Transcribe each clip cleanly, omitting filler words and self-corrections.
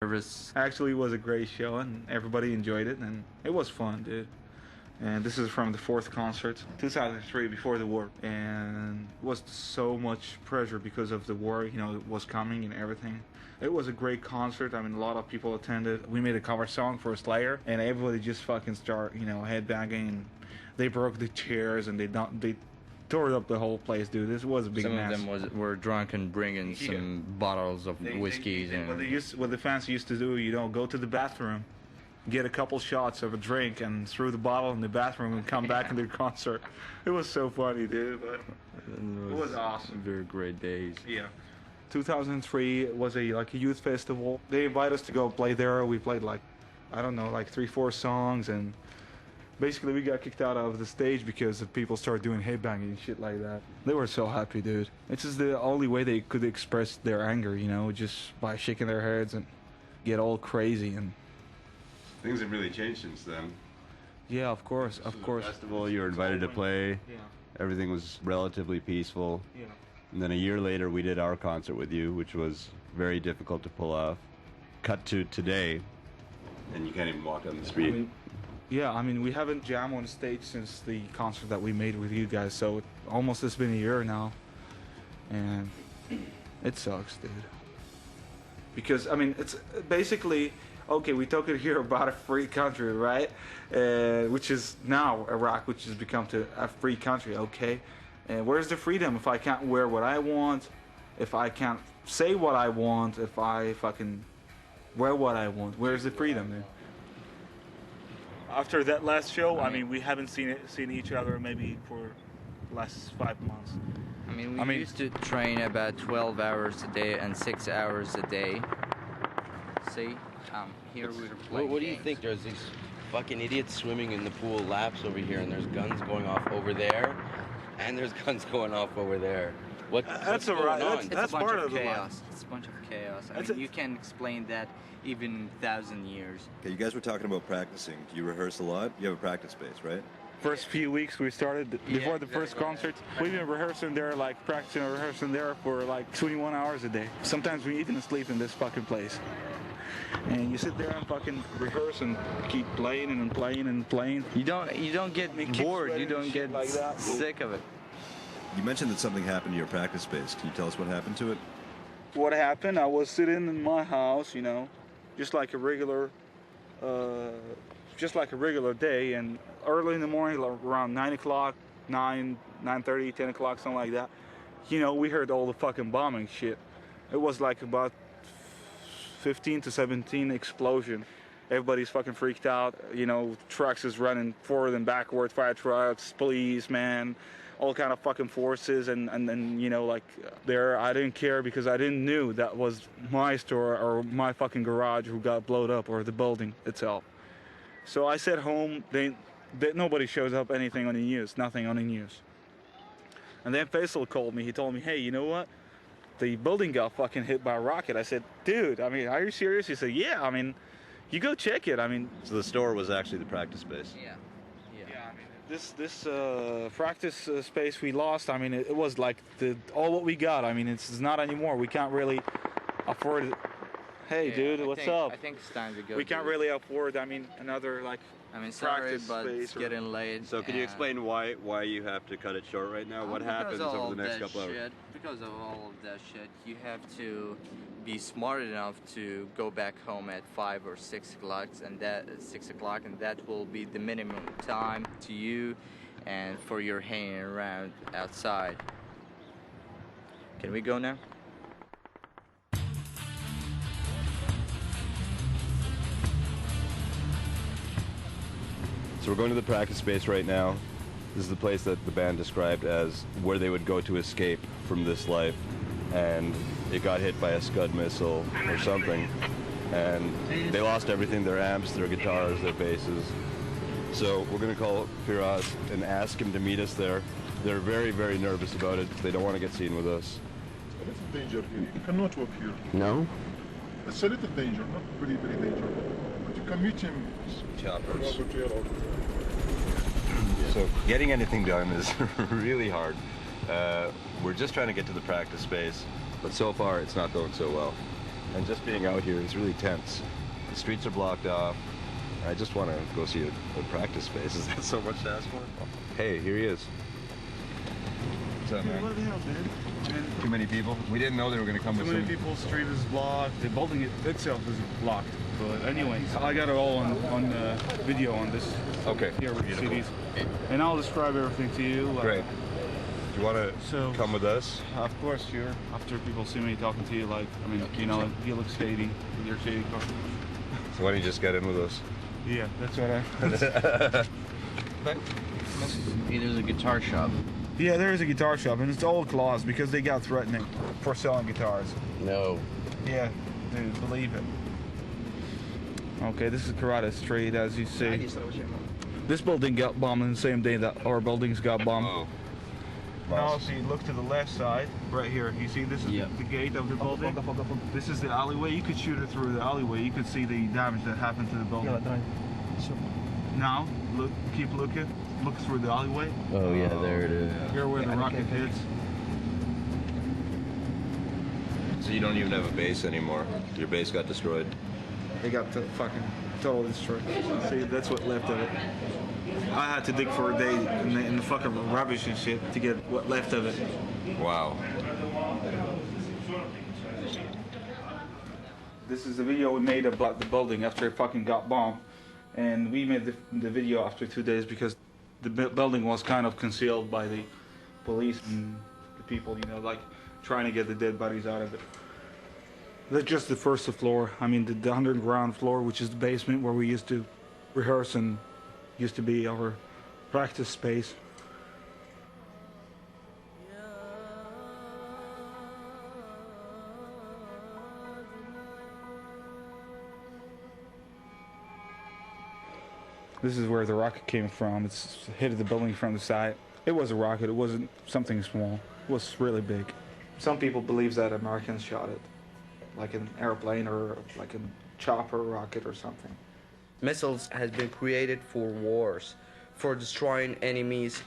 nervous? Actually, it was a great show, and everybody enjoyed it, and it was fun, dude. And this is from the fourth concert, 2003, before the war. And it was so much pressure because of the war, you know, it was coming and everything. It was a great concert. I mean, a lot of people attended. We made a cover song for Slayer, and everybody just fucking start, you know, headbanging. And they broke the chairs, and they tore up the whole place, dude. This was a big mess. Some of them were drunk and bringing some bottles of whiskeys. And what the fans used to do, you know, go to the bathroom, get a couple shots of a drink, and throw the bottle in the bathroom and come back into the concert. It was so funny, dude. But it was awesome. Very great days. Yeah. 2003 was a youth festival. They invited us to go play there. We played like 3-4 songs, and basically we got kicked out of the stage because of people started doing headbanging and shit like that. They were so happy, dude. It's just the only way they could express their anger, you know, just by shaking their heads and get all crazy. And things have really changed since then. Yeah, of course, of course. Festival, you were invited to play. Yeah. Everything was relatively peaceful. Yeah. And then a year later, we did our concert with you, which was very difficult to pull off. Cut to today, and you can't even walk down the street. I mean, we haven't jammed on stage since the concert that we made with you guys, so it's been a year now, and it sucks, dude. Because, I mean, it's basically, okay, we talk here about a free country, right? Which is now Iraq, which has become a free country, okay? And where's the freedom if I can't wear what I want, if I can't say what I want, if I fucking wear what I want? Where's the freedom, man? After that last show, I mean, we haven't seen each other maybe for the last 5 months. I mean, we used to train about 12 hours a day and 6 hours a day. See, here we're playing What do you think? There's these fucking idiots swimming in the pool laps over here, and there's guns going off over there, and there's guns going off over there. That's alright. That's part of chaos. It's a bunch of chaos. I mean, you can't explain that even 1,000 years. Okay, you guys were talking about practicing. Do you rehearse a lot? You have a practice space, right? First few weeks we started before the first concert. We've been rehearsing there, practicing and rehearsing there for 21 hours a day. Sometimes we even sleep in this fucking place. And you sit there and fucking rehearse and keep playing and playing and playing. You don't get bored. You don't get sick of it. You mentioned that something happened to your practice space. Can you tell us what happened to it? What happened? I was sitting in my house, you know, just like a regular day, and early in the morning, around 9 o'clock, 9:30, 10 o'clock, something like that, you know, we heard all the fucking bombing shit. It was like about 15 to 17 explosion. Everybody's fucking freaked out, you know, trucks is running forward and backward, fire trucks, police, man, all kind of fucking forces, and then, you know, there, I didn't care because I didn't knew that was my store or my fucking garage who got blown up, or the building itself. So I sat home, nobody shows up anything on the news, nothing on the news. And then Faisal called me, he told me, hey, you know what? The building got fucking hit by a rocket. I said, dude, I mean, are you serious? He said, yeah, I mean, you go check it. I mean, so the store was actually the practice space. Yeah. I mean, this practice space we lost. I mean, it was all what we got. I mean, it's not anymore. We can't really afford it. Hey, dude, what's up? I think it's time to go. We can't really afford. I mean, another sorry, but it's getting late. So, can you explain why you have to cut it short right now? What happens over the next couple hours? Because of all of that shit, you have to be smart enough to go back home at 5 or 6 o'clock, and that will be the minimum time to you and for your hanging around outside. Can we go now? So we're going to the practice space right now. This is the place that the band described as where they would go to escape from this life. And it got hit by a Scud missile or something. And they lost everything, their amps, their guitars, their basses. So we're going to call Firas and ask him to meet us there. They're very, very nervous about it. They don't want to get seen with us. It's a little danger here. You cannot walk here. No? It's a little danger, not very, very dangerous. But you can meet him. Choppers. So getting anything done is really hard. We're just trying to get to the practice space, but so far it's not going so well. And just being out here is really tense. The streets are blocked off. I just want to go see a practice space. Is that so much to ask for? Hey, here he is. What's up, man? What the hell, man? Too many people? We didn't know they were going to come Too with many some... people, street is blocked, the building itself is blocked. But anyway, I got it all on video on this. Okay. Here with the CDs. And I'll describe everything to you. Great. Do you want to come with us? Of course, sure. After people see me talking to you, like, I mean, you know, you look shady with your shady car. So why don't you just get in with us? Yeah, that's what There's a guitar shop. Yeah, there is a guitar shop, and it's all closed because they got threatening for selling guitars. No. Yeah, dude, believe it. Okay, this is Karate Street, as you see. This building got bombed on the same day that our buildings got bombed. Oh. Now, see, look to the left side, right here. You see, this is the gate of the building. This is the alleyway. You could shoot it through the alleyway. You could see the damage that happened to the building. Now, look, keep looking. Look through the alleyway. Oh yeah, there it is. Here where the rocket hits. So you don't even have a base anymore. Your base got destroyed. They got fucking totally destroyed. See, that's what left of it. I had to dig for a day in the fucking rubbish and shit to get what left of it. Wow. This is the video we made about the building after it fucking got bombed. And we made the video after 2 days because the building was kind of concealed by the police and the people, you know, like trying to get the dead bodies out of it. That's just the first floor. I mean, the underground floor, which is the basement where we used to rehearse and used to be our practice space. This is where the rocket came from. It's hit the building from the side. It was a rocket. It wasn't something small. It was really big. Some people believe that Americans shot it, like an airplane or like a chopper rocket or something. Missiles has been created for wars, for destroying enemies'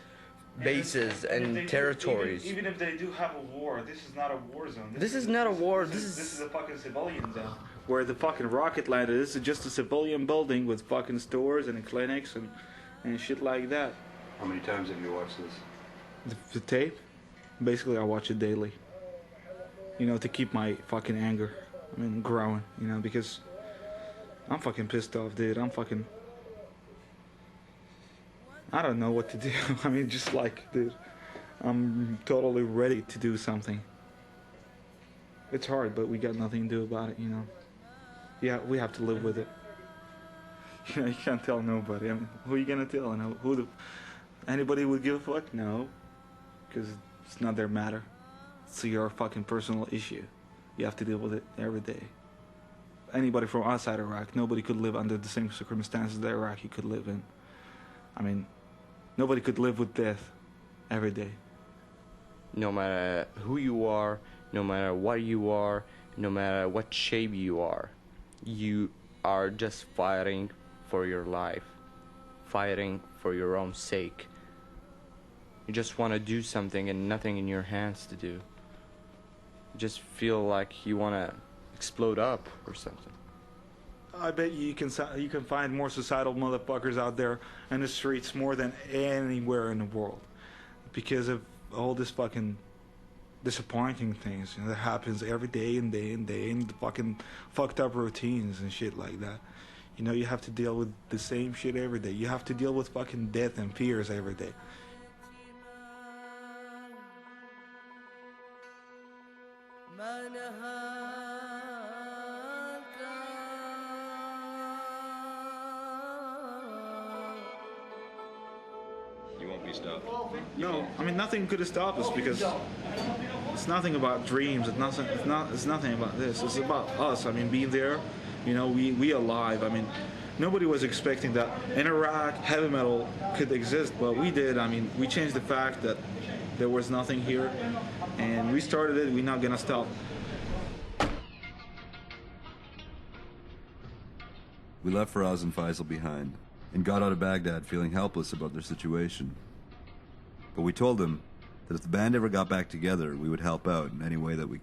bases and territories. Even if they do have a war, this is not a war zone. This is not a war. This is a fucking civilian zone. Where the fucking rocket landed, this is just a civilian building with fucking stores and clinics and shit like that. How many times have you watched this? The tape? Basically, I watch it daily. You know, to keep my fucking anger, growing, you know, because I'm fucking pissed off, dude. I don't know what to do. Just like, dude, I'm totally ready to do something. It's hard, but we got nothing to do about it, you know. Yeah, we have to live with it. You know, you can't tell nobody. Who are you gonna tell? And anybody would give a fuck? No, because it's not their matter. It's your fucking personal issue. You have to deal with it every day. Anybody from outside Iraq, nobody could live under the same circumstances that Iraqi could live in. Nobody could live with death every day. No matter who you are, no matter what you are, no matter what shape you are just fighting for your life, fighting for your own sake. You just want to do something and nothing in your hands to do. You just feel like you want to explode up or something. I bet you can find more suicidal motherfuckers out there in the streets more than anywhere in the world because of all this fucking disappointing things that happens every day and day and day, and the fucking fucked up routines and shit like that. You know, you have to deal with the same shit every day. You have to deal with fucking death and fears every day. You won't be stopped. No, nothing could have stopped us because it's nothing about dreams. It's nothing about this. It's about us. Being there. You know, we alive. Nobody was expecting that in Iraq heavy metal could exist, but we did. We changed the fact that there was nothing here, and we started it. We're not gonna stop. We left Faraz and Faisal behind and got out of Baghdad feeling helpless about their situation. But we told them that if the band ever got back together, we would help out in any way that we